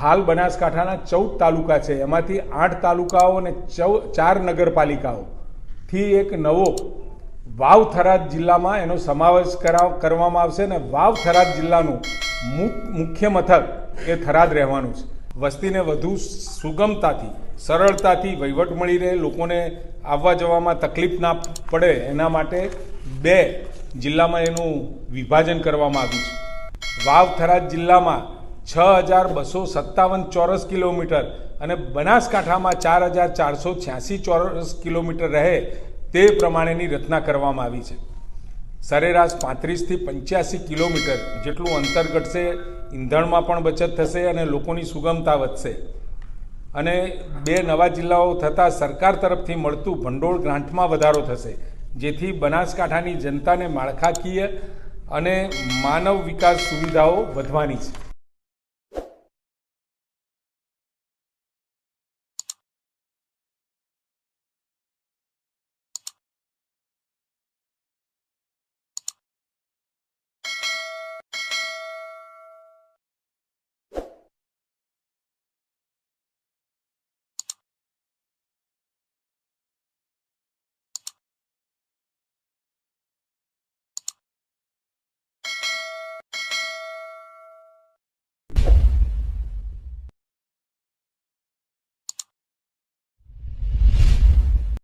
હાલ બનાસકાંઠાના 14 તાલુકા છે, એમાંથી 8 તાલુકાઓ અને 4 નગરપાલિકાઓથી એક નવો વાવ થરાદ જિલ્લામાં એનો સમાવેશ કરવામાં આવશે અને વાવ થરાદ જિલ્લાનું મુખ્ય મથક એ થરાદ રહેવાનું છે। વસ્તીને વધુ સુગમતાથી સરળતાથી વહીવટ મળી રહે, લોકોને આવવા જવામાં તકલીફ ના પડે એના માટે 2 જિલ્લામાં એનું વિભાજન કરવામાં આવ્યું છે। વાવ થરાદ જિલ્લામાં 6257 ચોરસ કિલોમીટર અને બનાસકાંઠામાં 4486 ચોરસ કિલોમીટર રહે તે પ્રમાણેની રચના કરવામાં આવી છે। સરેરાશ 35 થી 85 કિલોમીટર જેટલું અંતર ઘટશે, ઈંધણમાં પણ બચત થશે અને લોકોની સુગમતા વધશે અને 2 નવા જિલ્લાઓ થતાં સરકાર તરફથી મળતું ભંડોળ ગ્રાન્ટમાં વધારો થશે, જેથી બનાસકાંઠાની જનતાને માળખાકીય અને માનવ વિકાસ સુવિધાઓ વધવાની છે।